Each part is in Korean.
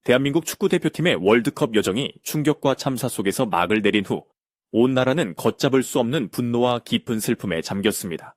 대한민국 축구대표팀의 월드컵 여정이 충격과 참사 속에서 막을 내린 후 온 나라는 걷잡을 수 없는 분노와 깊은 슬픔에 잠겼습니다.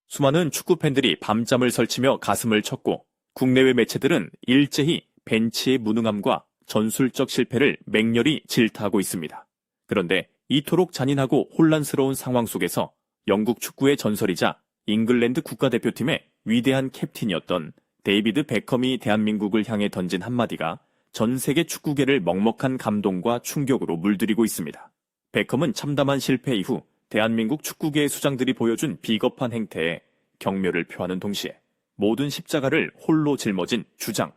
수많은 축구 팬들이 밤잠을 설치며 가슴을 쳤고 국내외 매체들은 일제히 벤치의 무능함과 전술적 실패를 맹렬히 질타하고 있습니다. 그런데 이토록 잔인하고 혼란스러운 상황 속에서 영국 축구의 전설이자 잉글랜드 국가대표팀의 위대한 캡틴이었던 데이비드 베컴이 대한민국을 향해 던진 한마디가 전 세계 축구계를 먹먹한 감동과 충격으로 물들이고 있습니다. 베컴은 참담한 실패 이후 대한민국 축구계의 수장들이 보여준 비겁한 행태에 경멸을 표하는 동시에 모든 십자가를 홀로 짊어진 주장,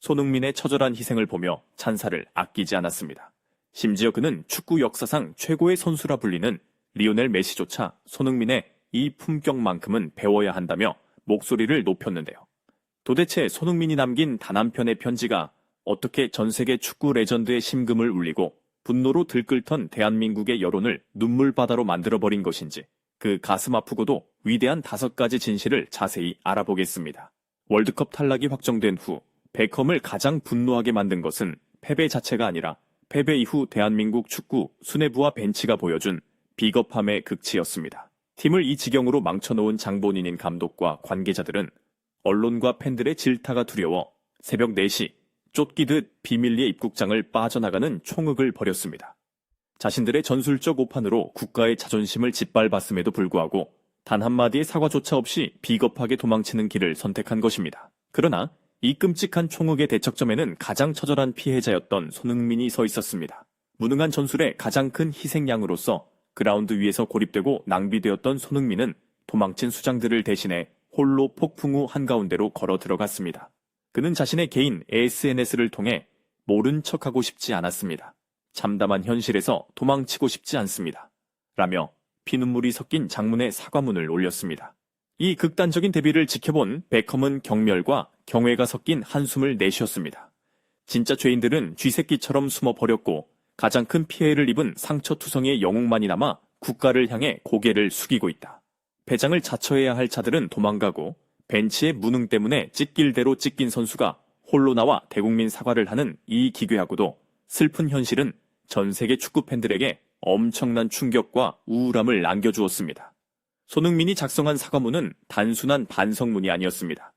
손흥민의 처절한 희생을 보며 찬사를 아끼지 않았습니다. 심지어 그는 축구 역사상 최고의 선수라 불리는 리오넬 메시조차 손흥민의 이 품격만큼은 배워야 한다며 목소리를 높였는데요. 도대체 손흥민이 남긴 단 한 편의 편지가 어떻게 전 세계 축구 레전드의 심금을 울리고 분노로 들끓던 대한민국의 여론을 눈물바다로 만들어버린 것인지 그 가슴 아프고도 위대한 5가지 진실을 자세히 알아보겠습니다. 월드컵 탈락이 확정된 후 베컴을 가장 분노하게 만든 것은 패배 자체가 아니라 패배 이후 대한민국 축구 수뇌부와 벤치가 보여준 비겁함의 극치였습니다. 팀을 이 지경으로 망쳐놓은 장본인인 감독과 관계자들은 언론과 팬들의 질타가 두려워 새벽 4시 쫓기듯 비밀리에 입국장을 빠져나가는 총흙을 벌였습니다. 자신들의 전술적 오판으로 국가의 자존심을 짓밟았음에도 불구하고 단 한마디의 사과조차 없이 비겁하게 도망치는 길을 선택한 것입니다. 그러나 이 끔찍한 총흙의 대척점에는 가장 처절한 피해자였던 손흥민이 서 있었습니다. 무능한 전술의 가장 큰 희생양으로서 그라운드 위에서 고립되고 낭비되었던 손흥민은 도망친 수장들을 대신해 홀로 폭풍 후 한가운데로 걸어 들어갔습니다. 그는 자신의 개인 SNS를 통해 모른 척하고 싶지 않았습니다. 참담한 현실에서 도망치고 싶지 않습니다. 라며 피눈물이 섞인 장문의 사과문을 올렸습니다. 이 극단적인 대비를 지켜본 베컴은 경멸과 경외가 섞인 한숨을 내쉬었습니다. 진짜 죄인들은 쥐새끼처럼 숨어버렸고 가장 큰 피해를 입은 상처투성이의 영웅만이 남아 국가를 향해 고개를 숙이고 있다. 배장을 자처해야 할 자들은 도망가고 벤치의 무능 때문에 찢길 대로 찢긴 선수가 홀로 나와 대국민 사과를 하는 이 기괴하고도 슬픈 현실은 전 세계 축구 팬들에게 엄청난 충격과 우울함을 안겨주었습니다. 손흥민이 작성한 사과문은 단순한 반성문이 아니었습니다.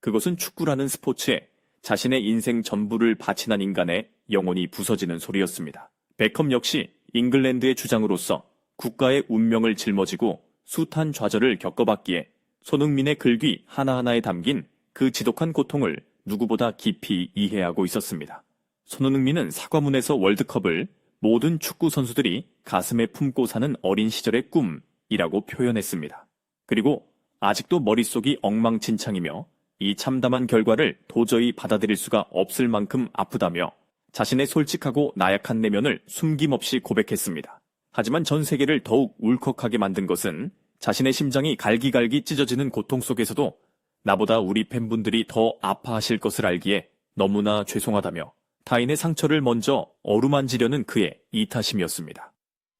그것은 축구라는 스포츠에 자신의 인생 전부를 바친 인간의 영혼이 부서지는 소리였습니다. 베컴 역시 잉글랜드의 주장으로서 국가의 운명을 짊어지고 숱한 좌절을 겪어봤기에 손흥민의 글귀 하나하나에 담긴 그 지독한 고통을 누구보다 깊이 이해하고 있었습니다. 손흥민은 사과문에서 월드컵을 모든 축구 선수들이 가슴에 품고 사는 어린 시절의 꿈이라고 표현했습니다. 그리고 아직도 머릿속이 엉망진창이며 이 참담한 결과를 도저히 받아들일 수가 없을 만큼 아프다며 자신의 솔직하고 나약한 내면을 숨김없이 고백했습니다. 하지만 전 세계를 더욱 울컥하게 만든 것은 자신의 심장이 갈기갈기 찢어지는 고통 속에서도 나보다 우리 팬분들이 더 아파하실 것을 알기에 너무나 죄송하다며 타인의 상처를 먼저 어루만지려는 그의 이타심이었습니다.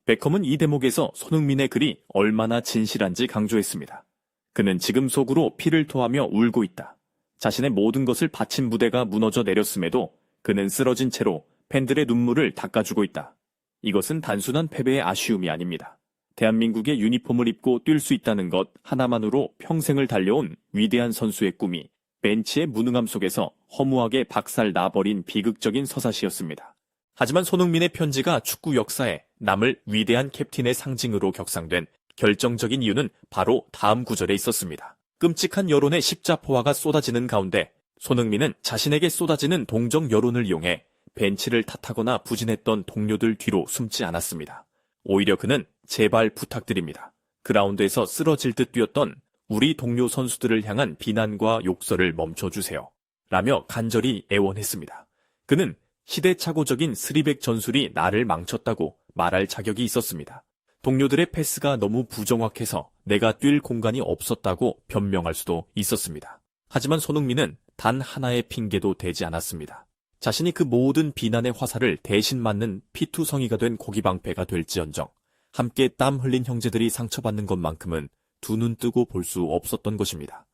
베컴은 이 대목에서 손흥민의 글이 얼마나 진실한지 강조했습니다. 그는 지금 속으로 피를 토하며 울고 있다. 자신의 모든 것을 바친 무대가 무너져 내렸음에도 그는 쓰러진 채로 팬들의 눈물을 닦아주고 있다. 이것은 단순한 패배의 아쉬움이 아닙니다. 대한민국의 유니폼을 입고 뛸 수 있다는 것 하나만으로 평생을 달려온 위대한 선수의 꿈이 벤치의 무능함 속에서 허무하게 박살 나버린 비극적인 서사시였습니다. 하지만 손흥민의 편지가 축구 역사에 남을 위대한 캡틴의 상징으로 격상된 결정적인 이유는 바로 다음 구절에 있었습니다. 끔찍한 여론의 십자포화가 쏟아지는 가운데 손흥민은 자신에게 쏟아지는 동정 여론을 이용해 벤치를 탓하거나 부진했던 동료들 뒤로 숨지 않았습니다. 오히려 그는 제발 부탁드립니다. 그라운드에서 쓰러질 듯 뛰었던 우리 동료 선수들을 향한 비난과 욕설을 멈춰주세요. 라며 간절히 애원했습니다. 그는 시대착오적인 스리백 전술이 나를 망쳤다고 말할 자격이 있었습니다. 동료들의 패스가 너무 부정확해서 내가 뛸 공간이 없었다고 변명할 수도 있었습니다. 하지만 손흥민은 단 하나의 핑계도 대지 않았습니다. 자신이 그 모든 비난의 화살을 대신 맞는 피투성이가 된 고기방패가 될지언정 함께 땀 흘린 형제들이 상처받는 것만큼은 두 눈 뜨고 볼 수 없었던 것입니다.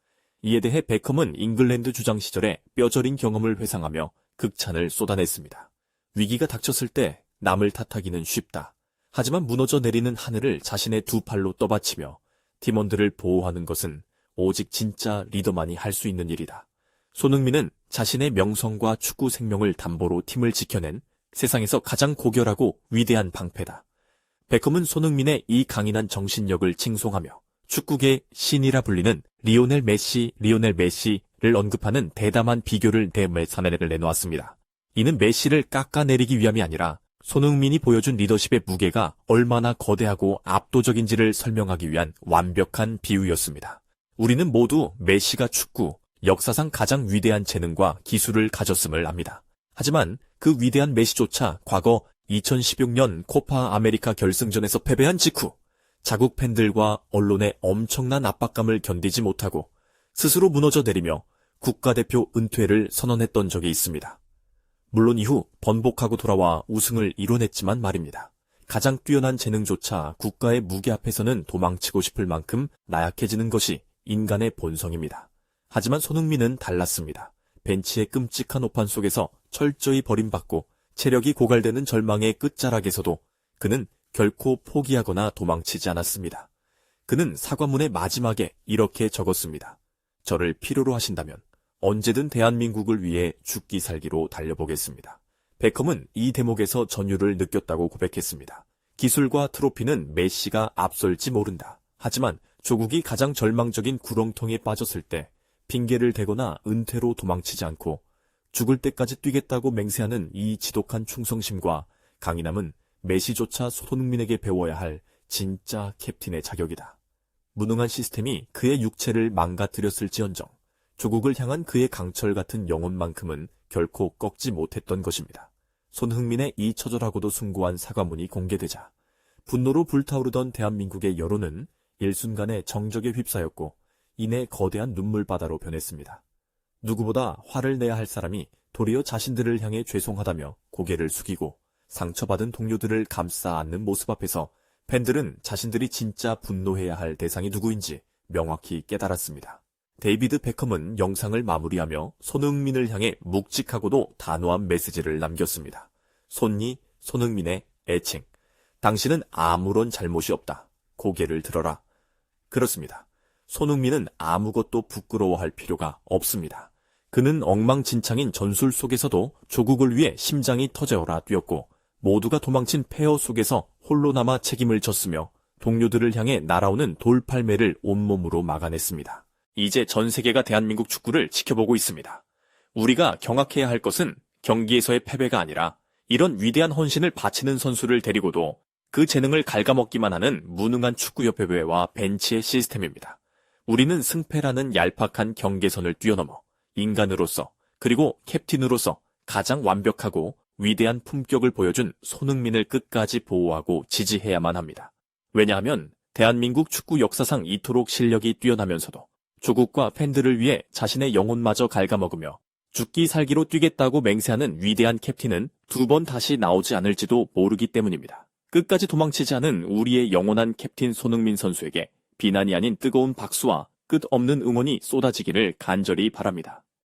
이에 대해 베컴은 잉글랜드 주장 시절에 뼈저린 경험을 회상하며 극찬을 쏟아냈습니다. 위기가 닥쳤을 때 남을 탓하기는 쉽다. 하지만 무너져 내리는 하늘을 자신의 두 팔로 떠받치며 팀원들을 보호하는 것은 오직 진짜 리더만이 할 수 있는 일이다. 손흥민은 자신의 명성과 축구 생명을 담보로 팀을 지켜낸 세상에서 가장 고결하고 위대한 방패다. 베컴은 손흥민의 이 강인한 정신력을 칭송하며 축구계 신이라 불리는 리오넬 메시를 언급하는 대담한 비교를 대매사내를 내놓았습니다. 이는 메시를 깎아내리기 위함이 아니라 손흥민이 보여준 리더십의 무게가 얼마나 거대하고 압도적인지를 설명하기 위한 완벽한 비유였습니다. 우리는 모두 메시가 축구, 역사상 가장 위대한 재능과 기술을 가졌음을 압니다. 하지만 그 위대한 메시조차 과거 2016년 코파 아메리카 결승전에서 패배한 직후 자국 팬들과 언론의 엄청난 압박감을 견디지 못하고 스스로 무너져 내리며 국가대표 은퇴를 선언했던 적이 있습니다. 물론 이후 번복하고 돌아와 우승을 이뤄냈지만 말입니다. 가장 뛰어난 재능조차 국가의 무게 앞에서는 도망치고 싶을 만큼 나약해지는 것이 인간의 본성입니다. 하지만 손흥민은 달랐습니다. 벤치의 끔찍한 오판 속에서 철저히 버림받고 체력이 고갈되는 절망의 끝자락에서도 그는 결코 포기하거나 도망치지 않았습니다. 그는 사과문의 마지막에 이렇게 적었습니다. 저를 필요로 하신다면 언제든 대한민국을 위해 죽기 살기로 달려보겠습니다. 베컴은 이 대목에서 전율을 느꼈다고 고백했습니다. 기술과 트로피는 메시가 앞설지 모른다. 하지만 조국이 가장 절망적인 구렁텅이에 빠졌을 때 핑계를 대거나 은퇴로 도망치지 않고 죽을 때까지 뛰겠다고 맹세하는 이 지독한 충성심과 강인함은 메시조차 손흥민에게 배워야 할 진짜 캡틴의 자격이다. 무능한 시스템이 그의 육체를 망가뜨렸을지언정 조국을 향한 그의 강철 같은 영혼만큼은 결코 꺾지 못했던 것입니다. 손흥민의 이 처절하고도 숭고한 사과문이 공개되자 분노로 불타오르던 대한민국의 여론은 일순간에 정적에 휩싸였고 이내 거대한 눈물바다로 변했습니다. 누구보다 화를 내야 할 사람이 도리어 자신들을 향해 죄송하다며 고개를 숙이고 상처받은 동료들을 감싸 안는 모습 앞에서 팬들은 자신들이 진짜 분노해야 할 대상이 누구인지 명확히 깨달았습니다. 데이비드 베컴은 영상을 마무리하며 손흥민을 향해 묵직하고도 단호한 메시지를 남겼습니다. 손흥민의 애칭. 당신은 아무런 잘못이 없다. 고개를 들어라. 그렇습니다. 손흥민은 아무것도 부끄러워할 필요가 없습니다. 그는 엉망진창인 전술 속에서도 조국을 위해 심장이 터져라 뛰었고 모두가 도망친 폐허 속에서 홀로 남아 책임을 졌으며 동료들을 향해 날아오는 돌팔매를 온몸으로 막아냈습니다. 이제 전 세계가 대한민국 축구를 지켜보고 있습니다. 우리가 경악해야 할 것은 경기에서의 패배가 아니라 이런 위대한 헌신을 바치는 선수를 데리고도 그 재능을 갉아먹기만 하는 무능한 축구협회와 벤치의 시스템입니다. 우리는 승패라는 얄팍한 경계선을 뛰어넘어 인간으로서 그리고 캡틴으로서 가장 완벽하고 위대한 품격을 보여준 손흥민을 끝까지 보호하고 지지해야만 합니다. 왜냐하면 대한민국 축구 역사상 이토록 실력이 뛰어나면서도 조국과 팬들을 위해 자신의 영혼마저 갉아먹으며 죽기 살기로 뛰겠다고 맹세하는 위대한 캡틴은 두 번 다시 나오지 않을지도 모르기 때문입니다. 끝까지 도망치지 않은 우리의 영원한 캡틴 손흥민 선수에게 비난이 아닌 뜨거운 박수와 끝없는 응원이 쏟아지기를 간절히 바랍니다.